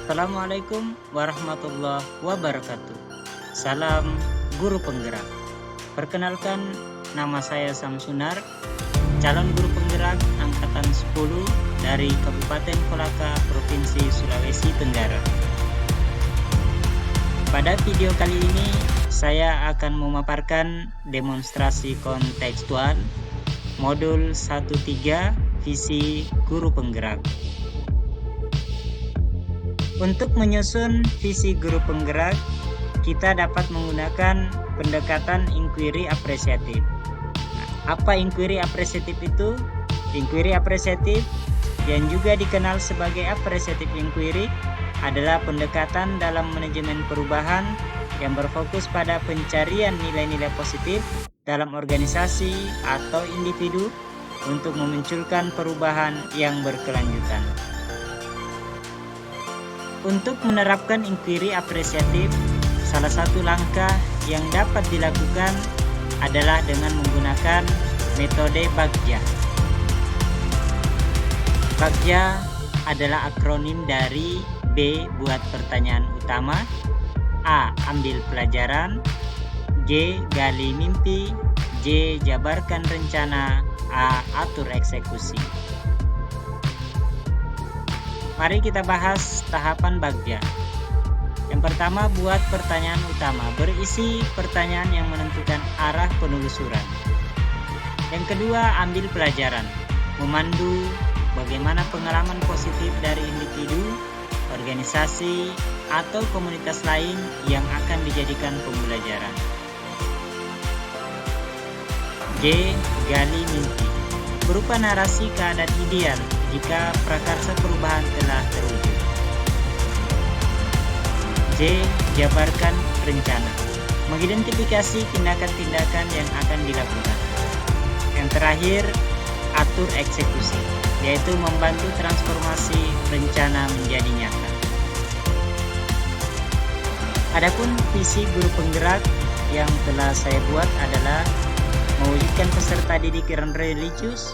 Assalamualaikum warahmatullahi wabarakatuh. Salam guru penggerak. Perkenalkan, nama saya Samsunar, calon guru penggerak angkatan 10 dari Kabupaten Kolaka, Provinsi Sulawesi Tenggara. Pada video kali ini, saya akan memaparkan demonstrasi kontekstual modul 13 visi guru penggerak. Untuk menyusun visi guru penggerak, kita dapat menggunakan pendekatan inquiry apresiatif. Apa inquiry apresiatif itu? Inquiry apresiatif yang juga dikenal sebagai apresiatif inquiry adalah pendekatan dalam manajemen perubahan yang berfokus pada pencarian nilai-nilai positif dalam organisasi atau individu untuk memunculkan perubahan yang berkelanjutan. Untuk menerapkan inquiry apresiatif, salah satu langkah yang dapat dilakukan adalah dengan menggunakan metode Bagja. Bagja adalah akronim dari B. Buat pertanyaan utama, A. Ambil pelajaran, G. Gali mimpi, J. Jabarkan rencana, A. Atur eksekusi. Mari kita bahas tahapan Bagja. Yang pertama, buat pertanyaan utama, berisi pertanyaan yang menentukan arah penelusuran. Yang kedua, ambil pelajaran, memandu bagaimana pengalaman positif dari individu, organisasi, atau komunitas lain yang akan dijadikan pembelajaran. G. Gali mimpi, berupa narasi keadaan ideal jika prakarsa perubahan telah terwujud. J. Jabarkan rencana, mengidentifikasi tindakan-tindakan yang akan dilakukan. Yang terakhir, atur eksekusi, yaitu membantu transformasi rencana menjadi nyata. Adapun visi guru penggerak yang telah saya buat adalah mewujudkan peserta didik yang religius,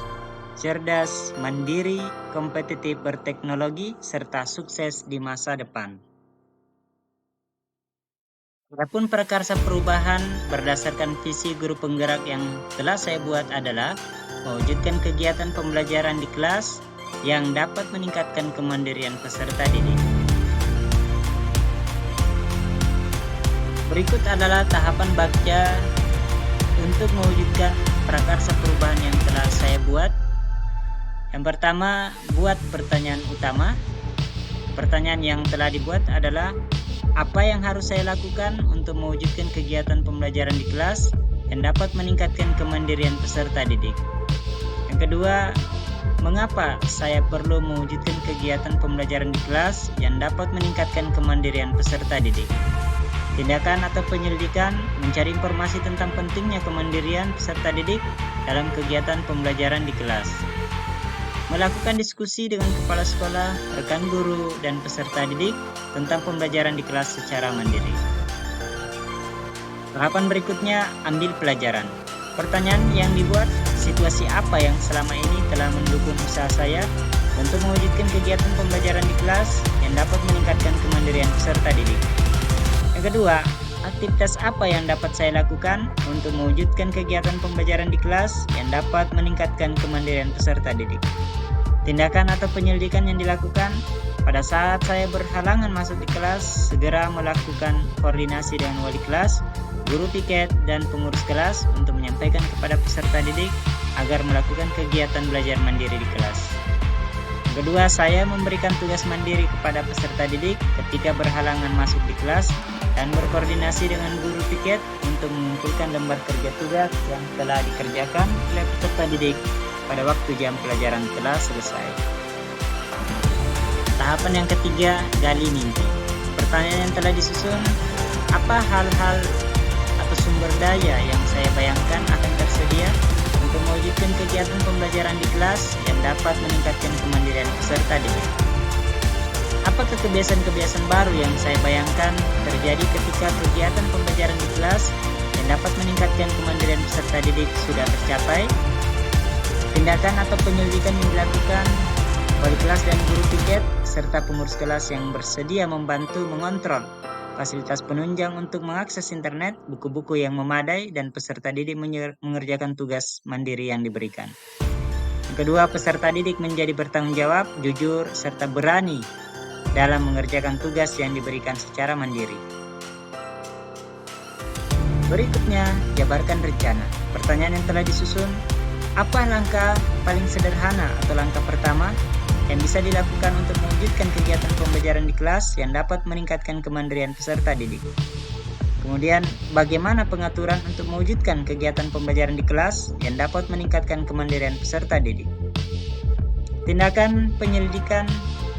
cerdas, mandiri, kompetitif berteknologi, serta sukses di masa depan. Adapun prakarsa perubahan berdasarkan visi guru penggerak yang telah saya buat adalah mewujudkan kegiatan pembelajaran di kelas yang dapat meningkatkan kemandirian peserta didik. Berikut adalah tahapan Bagja untuk mewujudkan prakarsa perubahan yang telah saya buat. Yang pertama, buat pertanyaan utama. Pertanyaan yang telah dibuat adalah, apa yang harus saya lakukan untuk mewujudkan kegiatan pembelajaran di kelas yang dapat meningkatkan kemandirian peserta didik? Yang kedua, mengapa saya perlu mewujudkan kegiatan pembelajaran di kelas yang dapat meningkatkan kemandirian peserta didik? Tindakan atau penyelidikan mencari informasi tentang pentingnya kemandirian peserta didik dalam kegiatan pembelajaran di kelas. Melakukan diskusi dengan kepala sekolah, rekan guru, dan peserta didik tentang pembelajaran di kelas secara mandiri. Tahapan berikutnya, ambil pelajaran. Pertanyaan yang dibuat, situasi apa yang selama ini telah mendukung usaha saya untuk mewujudkan kegiatan pembelajaran di kelas yang dapat meningkatkan kemandirian peserta didik? Yang kedua, aktivitas apa yang dapat saya lakukan untuk mewujudkan kegiatan pembelajaran di kelas yang dapat meningkatkan kemandirian peserta didik? Tindakan atau penyelidikan yang dilakukan pada saat saya berhalangan masuk di kelas, segera melakukan koordinasi dengan wali kelas, guru piket, dan pengurus kelas untuk menyampaikan kepada peserta didik agar melakukan kegiatan belajar mandiri di kelas. Kedua, saya memberikan tugas mandiri kepada peserta didik ketika berhalangan masuk di kelas dan berkoordinasi dengan guru piket untuk mengumpulkan lembar kerja tugas yang telah dikerjakan oleh peserta didik pada waktu jam pelajaran telah selesai. Tahapan yang ketiga, gali mimpi. Pertanyaan yang telah disusun, apa hal-hal atau sumber daya yang saya bayangkan akan tersedia untuk mewujudkan kegiatan pembelajaran di kelas yang dapat meningkatkan kemandirian peserta didik? Apakah kebiasaan-kebiasaan baru yang saya bayangkan terjadi ketika kegiatan pembelajaran di kelas yang dapat meningkatkan kemandirian peserta didik sudah tercapai? Tindakan atau penyelidikan yang dilakukan wali kelas dan guru piket serta pengurus kelas yang bersedia membantu mengontrol fasilitas penunjang untuk mengakses internet, buku-buku yang memadai, dan peserta didik mengerjakan tugas mandiri yang diberikan. Yang kedua, peserta didik menjadi bertanggung jawab, jujur, serta berani dalam mengerjakan tugas yang diberikan secara mandiri. Berikutnya, jabarkan rencana. Pertanyaan yang telah disusun, apa langkah paling sederhana atau langkah pertama yang bisa dilakukan untuk mewujudkan kegiatan pembelajaran di kelas yang dapat meningkatkan kemandirian peserta didik? Kemudian, bagaimana pengaturan untuk mewujudkan kegiatan pembelajaran di kelas yang dapat meningkatkan kemandirian peserta didik? Tindakan penyelidikan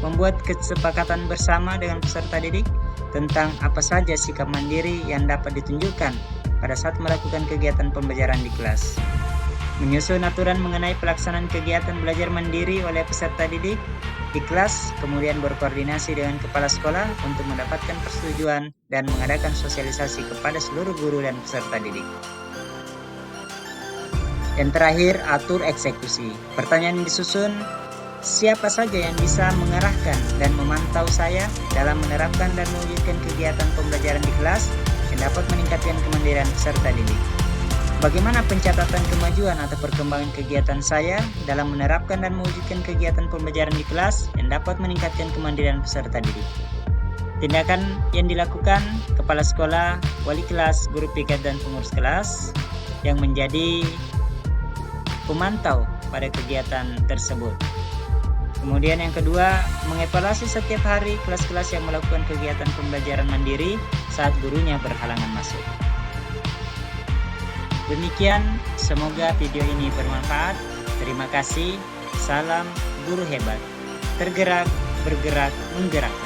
membuat kesepakatan bersama dengan peserta didik tentang apa saja sikap mandiri yang dapat ditunjukkan pada saat melakukan kegiatan pembelajaran di kelas. Menyusun aturan mengenai pelaksanaan kegiatan belajar mandiri oleh peserta didik di kelas, kemudian berkoordinasi dengan kepala sekolah untuk mendapatkan persetujuan dan mengadakan sosialisasi kepada seluruh guru dan peserta didik. Yang terakhir, atur eksekusi. Pertanyaan yang disusun, siapa saja yang bisa mengarahkan dan memantau saya dalam menerapkan dan mewujudkan kegiatan pembelajaran di kelas yang dapat meningkatkan kemandirian peserta didik? Bagaimana pencatatan kemajuan atau perkembangan kegiatan saya dalam menerapkan dan mewujudkan kegiatan pembelajaran di kelas yang dapat meningkatkan kemandirian peserta didik? Tindakan yang dilakukan kepala sekolah, wali kelas, guru piket, dan pengurus kelas yang menjadi pemantau pada kegiatan tersebut. Kemudian yang kedua, mengevaluasi setiap hari kelas-kelas yang melakukan kegiatan pembelajaran mandiri saat gurunya berhalangan masuk. Demikian, semoga video ini bermanfaat. Terima kasih. Salam guru hebat. Tergerak, bergerak, menggerakkan.